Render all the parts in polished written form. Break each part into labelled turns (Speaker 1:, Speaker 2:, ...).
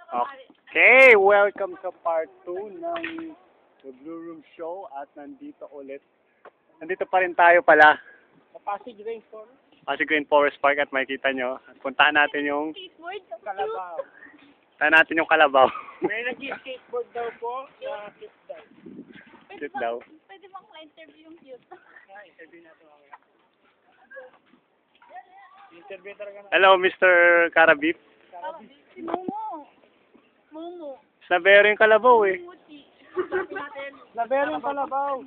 Speaker 1: Okay, welcome sa part 2 ng The Blue Room Show at nandito ulit. Nandito pa rin tayo pala.
Speaker 2: Sa Pasig Rainforest.
Speaker 1: Pasig Rainforest Park at makikita nyo. Puntahan natin yung
Speaker 2: Kalabaw.
Speaker 1: Kalabaw.
Speaker 2: May nag-skateboard daw po na cute daw.
Speaker 1: Cute daw.
Speaker 3: Pwede bang ka-interview yung cute?
Speaker 2: Interview natin mamaya. Interview talaga na.
Speaker 1: Hello, Mr. Karabip.
Speaker 3: Si Momo. Momo.
Speaker 1: Sabero yung Kalabaw eh.
Speaker 3: Muti.
Speaker 2: Labero yung Kalabaw.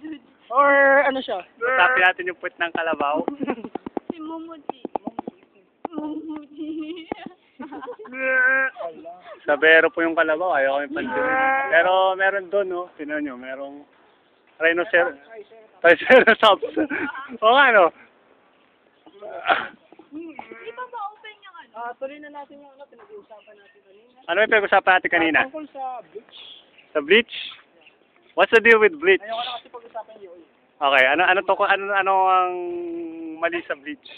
Speaker 2: Or ano siya?
Speaker 1: Usapin natin yung puwet ng Kalabaw.
Speaker 3: Si Mumuti. Mumuti.
Speaker 1: Sabero po yung Kalabaw. Ayaw ko yung pansin. Pero meron doon, no? Sino nyo? Merong Triceratops. O nga, no?
Speaker 3: Di ba ba-open yung ano?
Speaker 2: Tuloy na natin yung pinag-uusapan natin kanina.
Speaker 1: Ano yung pinag-usapan natin kanina?
Speaker 2: Tungkol sa beach.
Speaker 1: Sa bleach? What's the deal with bleach?
Speaker 2: Ayoko na kasi pag-usapan yun.
Speaker 1: Okay, ano ang mali sa bleach?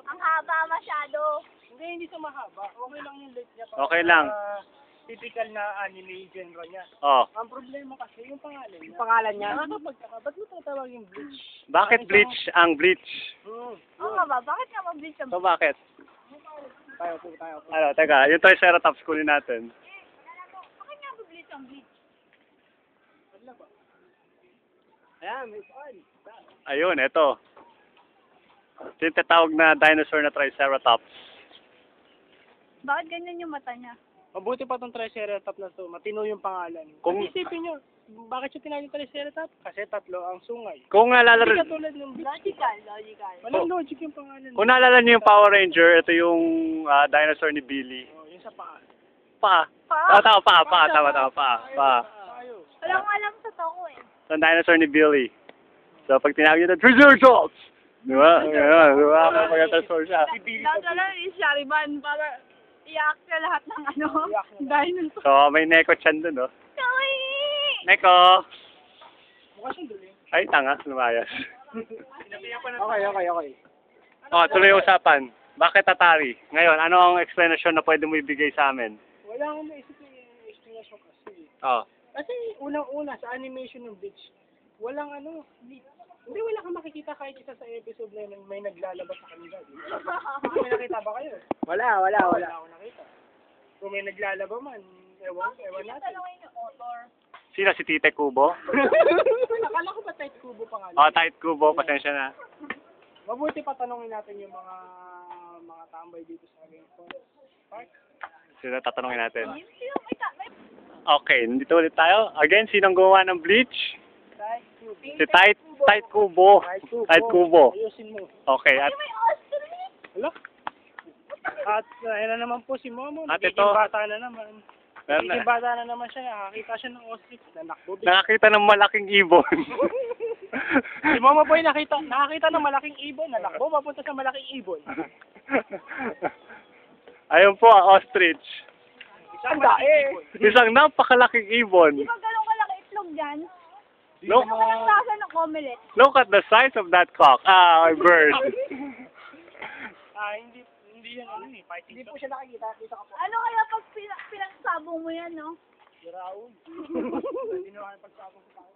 Speaker 3: Ang haba masyado.
Speaker 2: Hindi sa mahaba. Okay lang yung late niya.
Speaker 1: Okay lang.
Speaker 2: Typical na anime genre niya.
Speaker 1: Oh,
Speaker 2: Ang problema kasi yung pangalan niya. Yung pangalan niya? Nakakapagtaka. Ba't mo tatawag yung bleach?
Speaker 1: bakit bleach ang bleach?
Speaker 3: Oo nga ba? Bakit nga mag-bleach ang
Speaker 1: So bakit?
Speaker 2: Tayo po.
Speaker 1: Ano, teka, yung Triceratops kunin natin.
Speaker 3: Bakit nga mag-bleach ang bleach?
Speaker 2: Ayan, may fun.
Speaker 1: Ayun, eto. Ito yung tatawag na dinosaur na Triceratops.
Speaker 3: Bakit ganyan yung mata niya?
Speaker 2: Mabuti pa tong Triceratops na to. Matino yung pangalan.
Speaker 1: Kung-
Speaker 2: Isipin nyo, bakit siya tinawag yung Triceratops? Kasi tatlo ang sungay.
Speaker 1: Kung naalala,
Speaker 2: Hindi katulad ng bleach.
Speaker 3: Logical.
Speaker 2: Walang logic yung pangalan.
Speaker 1: kung naalala niyo yung Power Ranger, ito yung dinosaur ni Billy.
Speaker 2: Oh, yung sa paa.
Speaker 1: Pa.
Speaker 3: Pa.
Speaker 1: Tama, pa.
Speaker 2: Tayo.
Speaker 3: Wala ko alam sa toko eh.
Speaker 1: Yung dinosaur ni Billy. So, pag tinawag niyo na Triceratops! Di ba? Di ba? Kapag dinosaur siya.
Speaker 3: Dapat lang yung Shariban para i-act na lahat ng ano, dinosaur.
Speaker 1: So, may Neko-chan dun, no?
Speaker 3: Kawai!
Speaker 1: Neko!
Speaker 2: Mukha siyang duling.
Speaker 1: Ay, tanga, lumayas.
Speaker 2: Okay.
Speaker 1: Oh, tuloy yung usapan. Bakit Atari? Ngayon, ano ang explanation na pwede mo ibigay sa amin?
Speaker 2: Wala akong naisip yung explanation kasi.
Speaker 1: Oh.
Speaker 2: Kasi unang-una sa animation ng Bleach, walang ano, hindi wala kang makikita kahit isa sa episode na yun, may naglalabas sa kanila. May nakita ba kayo? Wala ako nakita. Kung may naglalaba man, ewan natin.
Speaker 3: Tanungin yung author.
Speaker 1: Sino si Tite Kubo?
Speaker 2: Akala ko ba tight kubo pangalan?
Speaker 1: Oh, Tight Kubo, pasensya na.
Speaker 2: Mabuti pa tanongin natin yung mga tambay dito sa Rainforest Park.
Speaker 1: Sino tatanungin natin?
Speaker 3: Sino may
Speaker 1: Okay, nandito ulit tayo. Again, sinong gumawa ng bleach?
Speaker 2: Tight kubo.
Speaker 1: Si Tight Kubo. Tight Kubo.
Speaker 2: Ayusin mo.
Speaker 1: Okay, at
Speaker 3: may ostrich?
Speaker 2: Hello? At ayun na naman po si Momo.
Speaker 1: At
Speaker 2: Nagiging
Speaker 1: ito.
Speaker 2: bata na naman.
Speaker 1: meron
Speaker 2: Nagiging
Speaker 1: na,
Speaker 2: bata na naman siya. Nakakita siya ng ostrich na nakbo.
Speaker 1: nakakita ng malaking ibon.
Speaker 2: Si Momo po yung nakakita ng malaking ibon. Nalakbo, papunta sa malaking ibon.
Speaker 1: Ayun po, ang ostrich.
Speaker 2: Isang malaking ibon.
Speaker 1: Isang napakalaking ibon.
Speaker 3: Di ba ganun kalaki itlog dyan?
Speaker 1: Look,
Speaker 3: Ano kayang lasa ng omelette?
Speaker 1: look at the size of that cock. Ah, bird.
Speaker 2: Hindi yan ano eh. Fighting Hindi po siya nakikita. Kita ka po.
Speaker 3: Ano kaya pag pinagsabong mo yan, no?
Speaker 2: Si Raul. Hindi na kayo pagsabong sa tao.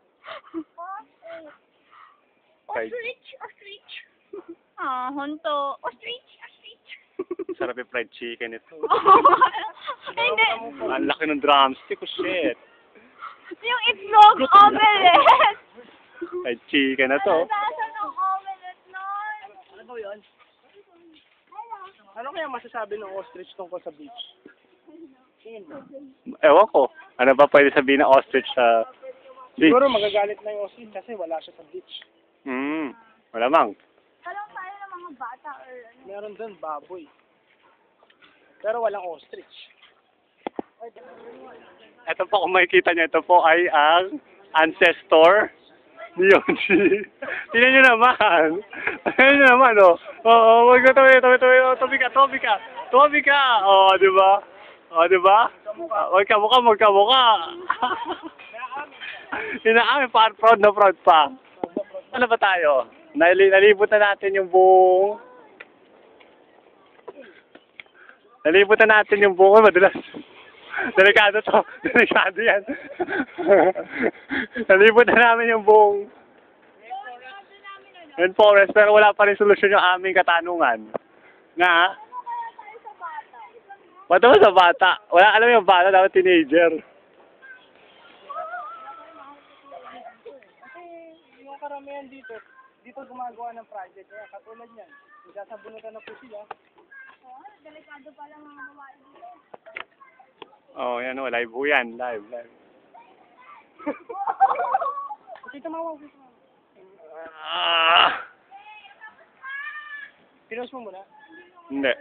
Speaker 3: Ostrich! Ostrich! Ah, honto. Ostrich! Ostrich!
Speaker 1: Sarap yung fried chicken ito.
Speaker 3: Hindi.
Speaker 1: Ang laki ng drumstick. Oh, shit.
Speaker 3: Yung itlog omelette!
Speaker 1: Fried chicken na
Speaker 3: Ano
Speaker 1: to.
Speaker 3: lasa ng omelette nun?
Speaker 2: Ano ba yun? Ano kaya masasabi ng ostrich tungkol sa beach? Tingin mo.
Speaker 1: Ewan ko. Ano ba pwede sabihin ng ostrich sa beach?
Speaker 2: Siguro magagalit na yung ostrich kasi wala siya sa beach.
Speaker 1: Malamang.
Speaker 3: Talong tayo ng mga bata or ano.
Speaker 2: Meron doon baboy. Pero walang ostrich.
Speaker 1: Ito po, kung makikita niyo, ito po ay ang ancestor ni Yonji. Tingnan niyo naman. Tingnan niyo naman, oh. Oo, tabi ka. Oh, di ba? Magkamukha. Inaamin, proud na proud pa. Ano ba tayo? Nalibot na natin yung buong Nalibutan natin yung buko, madulas. Delikado to. Delikado yan. Nalibot na namin yung buong and forest, pero wala pa rin solusyon yung aming katanungan. Na? Ba't naman sa bata? Wala alam yung bata, dapat teenager.
Speaker 2: Kasi yung karamihan dito gumagawa ng project. Kaya katulad niyan, magsasabunutan na po sila.
Speaker 3: Delikado pala mga babae dito.
Speaker 1: Oh, yan o, live po yan. Live.
Speaker 2: Kasi tumawa.
Speaker 1: Ah!
Speaker 2: Pinost mo muna?
Speaker 1: Hindi.